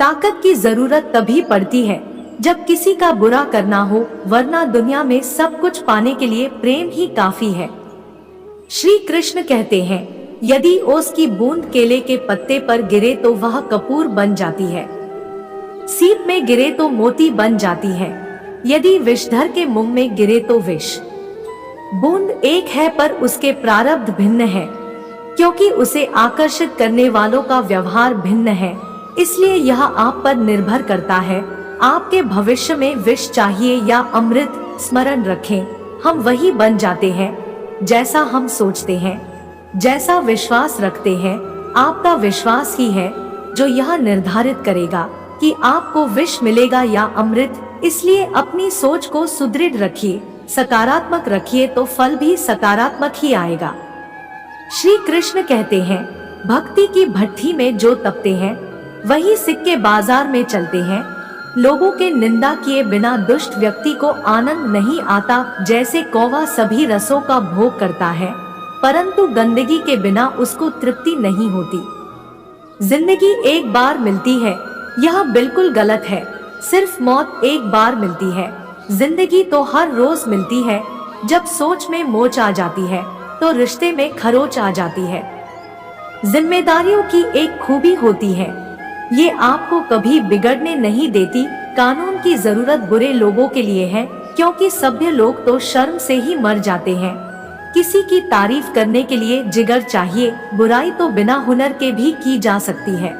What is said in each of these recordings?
ताकत की जरूरत तभी पड़ती है जब किसी का बुरा करना हो, वरना दुनिया में सब कुछ पाने के लिए प्रेम ही काफी है। श्री कृष्ण कहते हैं, यदि ओस की बूंद केले के पत्ते पर गिरे तो वह कपूर बन जाती है, सीप में गिरे तो मोती बन जाती है, यदि विषधर के मुंह में गिरे तो विष। बूंद एक है पर उसके प्रारब्ध भिन्न है, क्योंकि उसे आकर्षित करने वालों का व्यवहार भिन्न है। इसलिए यह आप पर निर्भर करता है, आपके भविष्य में विष चाहिए या अमृत। स्मरण रखें, हम वही बन जाते हैं जैसा हम सोचते हैं, जैसा विश्वास रखते हैं। आपका विश्वास ही है जो यह निर्धारित करेगा कि आपको विष मिलेगा या अमृत। इसलिए अपनी सोच को सुदृढ़ रखिए, सकारात्मक रखिए तो फल भी सकारात्मक ही आएगा। श्री कृष्ण कहते हैं, भक्ति की भट्ठी में जो तपते हैं वही सिक्के बाजार में चलते हैं। लोगों के निंदा किए बिना दुष्ट व्यक्ति को आनंद नहीं आता। जैसे कौवा सभी रसों का भोग करता है, परंतु गंदगी के बिना उसको तृप्ति नहीं होती। जिंदगी एक बार मिलती है, यह बिल्कुल गलत है। सिर्फ मौत एक बार मिलती है, जिंदगी तो हर रोज मिलती है। जब सोच में मोच आ जाती है तो रिश्ते में खरोच आ जाती है। जिम्मेदारियों की एक खूबी होती है, ये आपको कभी बिगड़ने नहीं देती। कानून की जरूरत बुरे लोगों के लिए है, क्योंकि सभ्य लोग तो शर्म से ही मर जाते हैं। किसी की तारीफ करने के लिए जिगर चाहिए, बुराई तो बिना हुनर के भी की जा सकती है।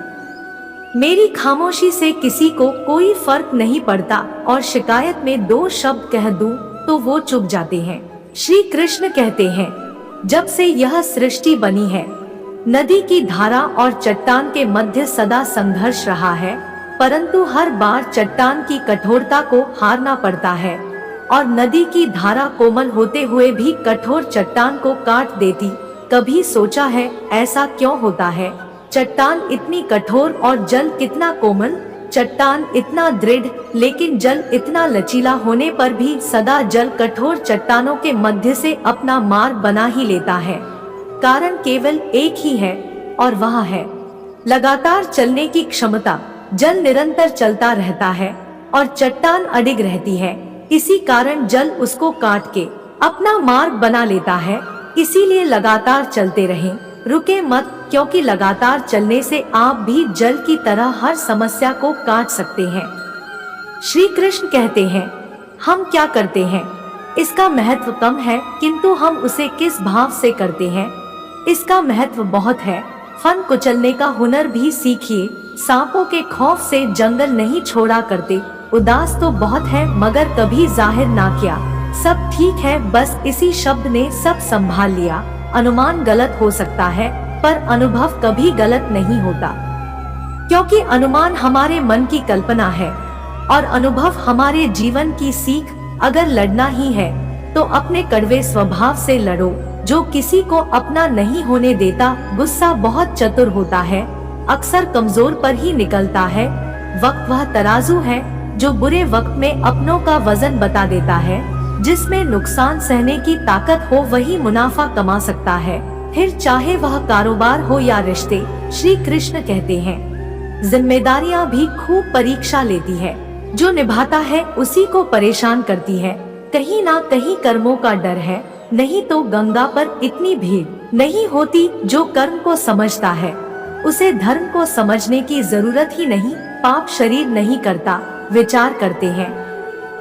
मेरी खामोशी से किसी को कोई फर्क नहीं पड़ता, और शिकायत में 2 शब्द कह दूं तो वो चुप जाते हैं। श्री कृष्ण कहते हैं, जब से यह सृष्टि बनी है, नदी की धारा और चट्टान के मध्य सदा संघर्ष रहा है, परंतु हर बार चट्टान की कठोरता को हारना पड़ता है, और नदी की धारा कोमल होते हुए भी कठोर चट्टान को काट देती। कभी सोचा है ऐसा क्यों होता है? चट्टान इतनी कठोर और जल कितना कोमल। चट्टान इतना दृढ़ लेकिन जल इतना लचीला होने पर भी सदा जल कठोर चट्टानों के मध्य से अपना मार्ग बना ही लेता है। कारण केवल एक ही है, और वह है लगातार चलने की क्षमता। जल निरंतर चलता रहता है और चट्टान अडिग रहती है। इसी कारण जल उसको काट के अपना मार्ग बना लेता है। इसीलिए लगातार चलते रहें, रुके मत, क्योंकि लगातार चलने से आप भी जल की तरह हर समस्या को काट सकते हैं। श्री कृष्ण कहते हैं, हम क्या करते हैं इसका महत्व कम है, किंतु हम उसे किस भाव से करते हैं इसका महत्व बहुत है। फन कुचलने का हुनर भी सीखिए। सांपों के खौफ से जंगल नहीं छोड़ा करते। उदास तो बहुत है मगर कभी जाहिर ना किया। सब ठीक है, बस इसी शब्द ने सब संभाल लिया। अनुमान गलत हो सकता है पर अनुभव कभी गलत नहीं होता, क्योंकि अनुमान हमारे मन की कल्पना है और अनुभव हमारे जीवन की सीख। अगर लड़ना ही है तो अपने कड़वे स्वभाव से लड़ो, जो किसी को अपना नहीं होने देता। गुस्सा बहुत चतुर होता है, अक्सर कमजोर पर ही निकलता है। वक्त वह तराजू है जो बुरे वक्त में अपनों का वजन बता देता है। जिसमें नुकसान सहने की ताकत हो वही मुनाफा कमा सकता है, फिर चाहे वह कारोबार हो या रिश्ते। श्री कृष्ण कहते हैं, जिम्मेदारियां भी खूब परीक्षा लेती है, जो निभाता है उसी को परेशान करती है। कहीं ना कहीं कर्मों का डर है, नहीं तो गंगा पर इतनी भीड़ नहीं होती। जो कर्म को समझता है उसे धर्म को समझने की जरूरत ही नहीं। पाप शरीर नहीं करता, विचार करते हैं,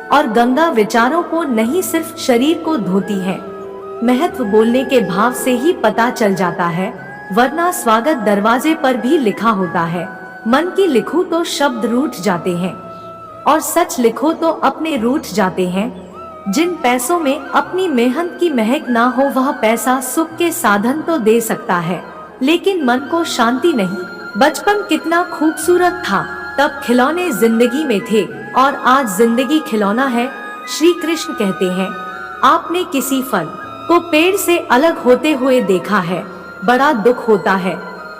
और गंगा विचारों को नहीं सिर्फ शरीर को धोती है। महत्व बोलने के भाव से ही पता चल जाता है, वरना स्वागत दरवाजे पर भी लिखा होता है। मन की लिखो तो शब्द रूठ जाते हैं, और सच लिखो तो अपने रूठ जाते हैं। जिन पैसों में अपनी मेहनत की महक ना हो वह पैसा सुख के साधन तो दे सकता है, लेकिन मन को शांति नहीं। बचपन कितना खूबसूरत था, तब खिलौने जिंदगी में थे, और आज जिंदगी खिलौना है। श्री कृष्ण कहते हैं, आपने किसी फल को पेड़ से अलग होते हुए देखा है, बड़ा दुख होता है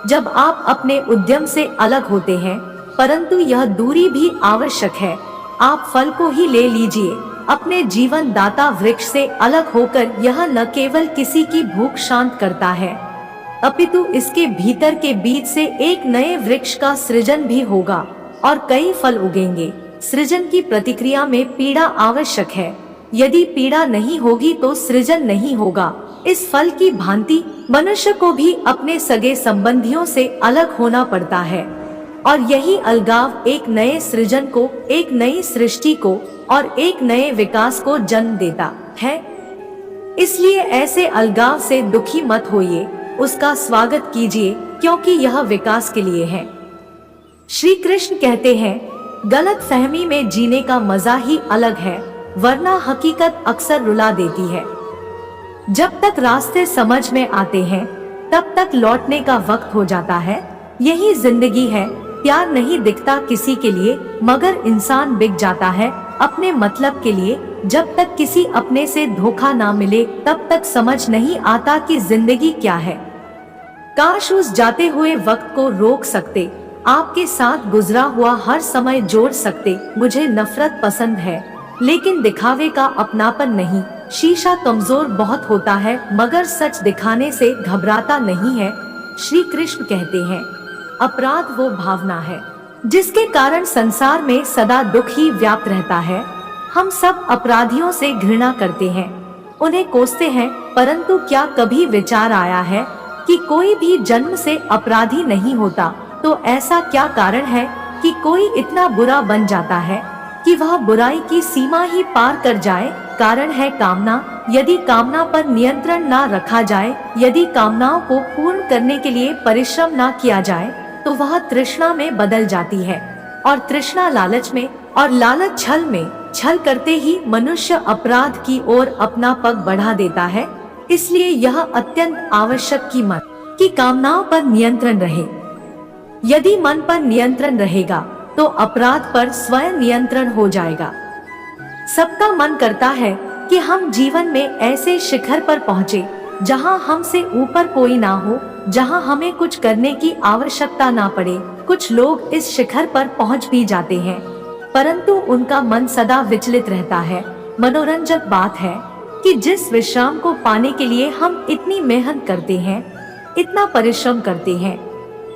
जब आप अपने उद्यम से अलग होते हैं, परंतु यह दूरी भी आवश्यक है। आप फल को ही ले लीजिए। अपने जीवन दाता वृक्ष से अलग होकर यह न केवल किसी की भूख शांत करता है, अपितु इसके भीतर के बीज से एक नए वृक्ष का सृजन भी होगा। और कई फल उगेंगे। सृजन की प्रतिक्रिया में पीड़ा आवश्यक है। यदि पीड़ा नहीं होगी तो सृजन नहीं होगा। इस फल की भांति मनुष्य को भी अपने सगे संबंधियों से अलग होना पड़ता है, और यही अलगाव एक नए सृजन को, एक नई सृष्टि को और एक नए विकास को जन्म देता है। इसलिए ऐसे अलगाव से दुखी मत होइए, उसका स्वागत कीजिए, क्योंकि यह विकास के लिए है। श्री कृष्ण कहते हैं, गलत फहमी में जीने का मजा ही अलग है, वरना हकीकत अक्सर रुला देती है। जब तक रास्ते समझ में आते हैं तब तक लौटने का वक्त हो जाता है। यही जिंदगी है। प्यार नहीं दिखता किसी के लिए, मगर इंसान बिक जाता है अपने मतलब के लिए। जब तक किसी अपने से धोखा ना मिले तब तक समझ नहीं आता कि जिंदगी क्या है। काश उस जाते हुए वक्त को रोक सकते, आपके साथ गुजरा हुआ हर समय जोड़ सकते। मुझे नफरत पसंद है, लेकिन दिखावे का अपनापन नहीं। शीशा कमजोर बहुत होता है, मगर सच दिखाने से घबराता नहीं है। श्री कृष्ण कहते हैं, अपराध वो भावना है जिसके कारण संसार में सदा दुख ही व्याप्त रहता है। हम सब अपराधियों से घृणा करते हैं, उन्हें कोसते हैं, परंतु क्या कभी विचार आया है कि कोई भी जन्म से अपराधी नहीं होता? तो ऐसा क्या कारण है कि कोई इतना बुरा बन जाता है कि वह बुराई की सीमा ही पार कर जाए? कारण है कामना। यदि कामना पर नियंत्रण ना रखा जाए, यदि कामनाओं को पूर्ण करने के लिए परिश्रम ना किया जाए, तो वह तृष्णा में बदल जाती है, और तृष्णा लालच में, और लालच छल में। छल करते ही मनुष्य अपराध की ओर अपना पग बढ़ा देता है। इसलिए यह अत्यंत आवश्यक कि मन की कामनाओं पर नियंत्रण रहे। यदि मन पर नियंत्रण रहेगा तो अपराध पर स्वयं नियंत्रण हो जाएगा। सबका मन करता है कि हम जीवन में ऐसे शिखर पर पहुँचे जहां हमसे ऊपर कोई ना हो, जहां हमें कुछ करने की आवश्यकता ना पड़े। कुछ लोग इस शिखर पर पहुंच भी जाते हैं, परंतु उनका मन सदा विचलित रहता है। मनोरंजक बात है कि जिस विश्राम को पाने के लिए हम इतनी मेहनत करते हैं, इतना परिश्रम करते हैं,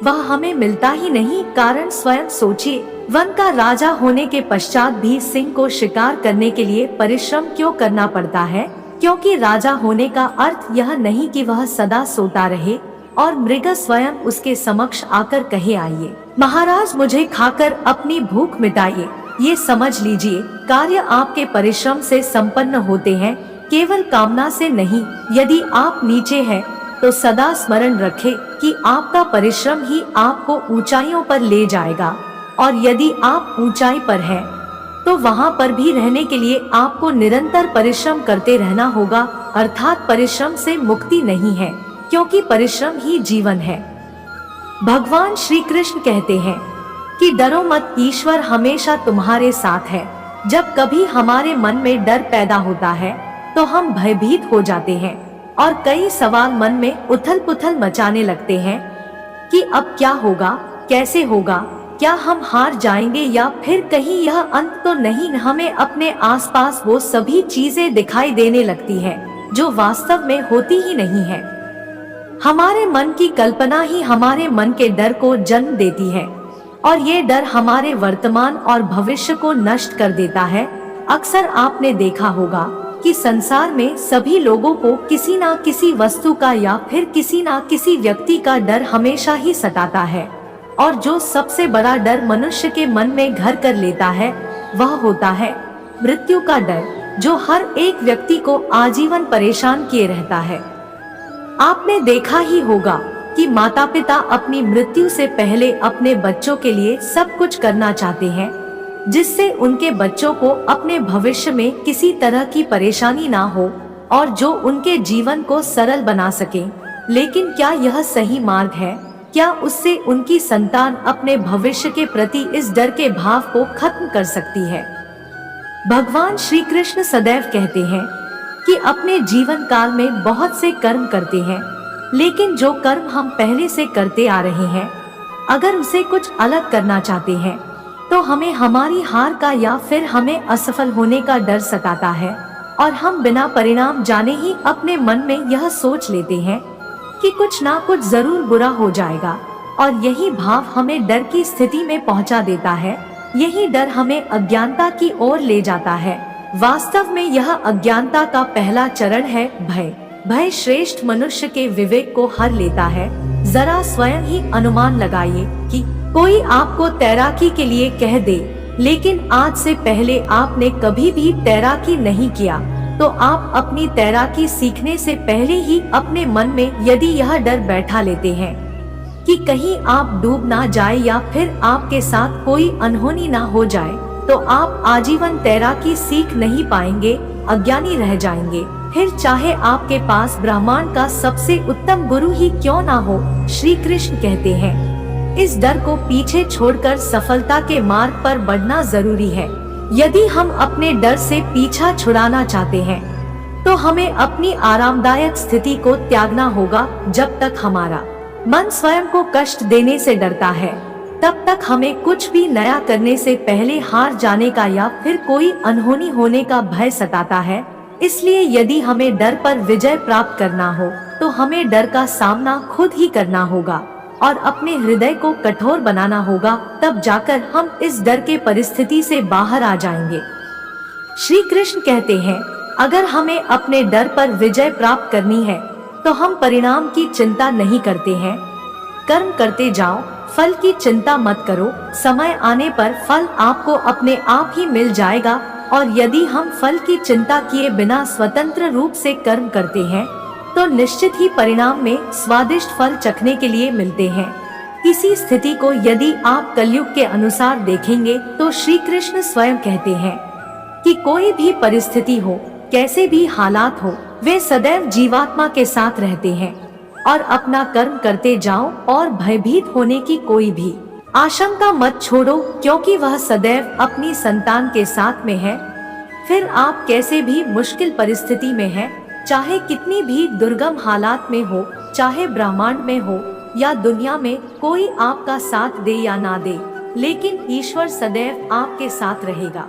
वह हमें मिलता ही नहीं। कारण स्वयं सोचिए, वन का राजा होने के पश्चात भी सिंह को शिकार करने के लिए परिश्रम क्यों करना पड़ता है? क्योंकि राजा होने का अर्थ यह नहीं कि वह सदा सोता रहे और मृग स्वयं उसके समक्ष आकर कहे, आइए महाराज, मुझे खाकर अपनी भूख मिटाइए। ये समझ लीजिए, कार्य आपके परिश्रम से संपन्न होते हैं, केवल कामना से नहीं। यदि आप नीचे हैं तो सदा स्मरण रखें कि आपका परिश्रम ही आपको ऊंचाइयों पर ले जाएगा, और यदि आप ऊंचाई पर हैं तो वहां पर भी रहने के लिए आपको निरंतर परिश्रम करते रहना होगा। अर्थात परिश्रम से मुक्ति नहीं है, क्योंकि परिश्रम ही जीवन है। भगवान श्री कृष्ण कहते हैं कि डरो मत, ईश्वर हमेशा तुम्हारे साथ है। जब कभी हमारे मन में डर पैदा होता है तो हम भयभीत हो जाते हैं और कई सवाल मन में उथल पुथल मचाने लगते हैं कि अब क्या होगा, कैसे होगा, क्या हम हार जाएंगे या फिर कहीं यह अंत तो नहीं? हमें अपने आसपास वो सभी चीजें दिखाई देने लगती है जो वास्तव में होती ही नहीं है। हमारे मन की कल्पना ही हमारे मन के डर को जन्म देती है, और ये डर हमारे वर्तमान और भविष्य को नष्ट कर देता है। अक्सर आपने देखा होगा कि संसार में सभी लोगों को किसी ना किसी वस्तु का या फिर किसी ना किसी व्यक्ति का डर हमेशा ही सताता है, और जो सबसे बड़ा डर मनुष्य के मन में घर कर लेता है वह होता है मृत्यु का डर, जो हर एक व्यक्ति को आजीवन परेशान किए रहता है। आपने देखा ही होगा कि माता पिता अपनी मृत्यु से पहले अपने बच्चों के लिए सब कुछ करना चाहते हैं, जिससे उनके बच्चों को अपने भविष्य में किसी तरह की परेशानी ना हो और जो उनके जीवन को सरल बना सके। लेकिन क्या यह सही मार्ग है? क्या उससे उनकी संतान अपने भविष्य के प्रति इस डर के भाव को खत्म कर सकती है? भगवान श्री कृष्ण सदैव कहते हैं कि अपने जीवन काल में बहुत से कर्म करते हैं, लेकिन जो कर्म हम पहले से करते आ रहे हैं, अगर उसे कुछ अलग करना चाहते हैं तो हमें हमारी हार का या फिर हमें असफल होने का डर सताता है, और हम बिना परिणाम जाने ही अपने मन में यह सोच लेते हैं कि कुछ ना कुछ जरूर बुरा हो जाएगा। और यही भाव हमें डर की स्थिति में पहुंचा देता है। यही डर हमें अज्ञानता की ओर ले जाता है। वास्तव में यह अज्ञानता का पहला चरण है भय। भय श्रेष्ठ मनुष्य के विवेक को हर लेता है। जरा स्वयं ही अनुमान लगाइए कि कोई आपको तैराकी के लिए कह दे, लेकिन आज से पहले आपने कभी भी तैराकी नहीं किया, तो आप अपनी तैराकी सीखने से पहले ही अपने मन में यदि यह डर बैठा लेते हैं कि कहीं आप डूब ना जाए या फिर आपके साथ कोई अनहोनी ना हो जाए, तो आप आजीवन तैराकी सीख नहीं पाएंगे, अज्ञानी रह जाएंगे। फिर चाहे आपके पास ब्रह्मांड का सबसे उत्तम गुरु ही क्यों ना हो। श्री कृष्ण कहते हैं, इस डर को पीछे छोड़कर सफलता के मार्ग पर बढ़ना जरूरी है। यदि हम अपने डर से पीछा छुड़ाना चाहते हैं, तो हमें अपनी आरामदायक स्थिति को त्यागना होगा। जब तक हमारा मन स्वयं को कष्ट देने से डरता है, तब तक हमें कुछ भी नया करने से पहले हार जाने का या फिर कोई अनहोनी होने का भय सताता है। इसलिए यदि हमें डर पर विजय प्राप्त करना हो, तो हमें डर का सामना खुद ही करना होगा और अपने हृदय को कठोर बनाना होगा। तब जाकर हम इस डर के परिस्थिति से बाहर आ जाएंगे। श्री कृष्ण कहते हैं, अगर हमें अपने डर पर विजय प्राप्त करनी है, तो हम परिणाम की चिंता नहीं करते हैं। कर्म करते जाओ, फल की चिंता मत करो। समय आने पर फल आपको अपने आप ही मिल जाएगा। और यदि हम फल की चिंता किए बिना स्वतंत्र रूप से कर्म करते हैं, तो निश्चित ही परिणाम में स्वादिष्ट फल चखने के लिए मिलते हैं। इसी स्थिति को यदि आप कलयुग के अनुसार देखेंगे, तो श्री कृष्ण स्वयं कहते हैं कि कोई भी परिस्थिति हो, कैसे भी हालात हो, वे सदैव जीवात्मा के साथ रहते हैं। और अपना कर्म करते जाओ और भयभीत होने की कोई भी आशंका मत छोड़ो, क्योंकि वह सदैव अपनी संतान के साथ में है। फिर आप कैसे भी मुश्किल परिस्थिति में हैं, चाहे कितनी भी दुर्गम हालात में हो, चाहे ब्रह्मांड में हो या दुनिया में, कोई आपका साथ दे या ना दे, लेकिन ईश्वर सदैव आपके साथ रहेगा।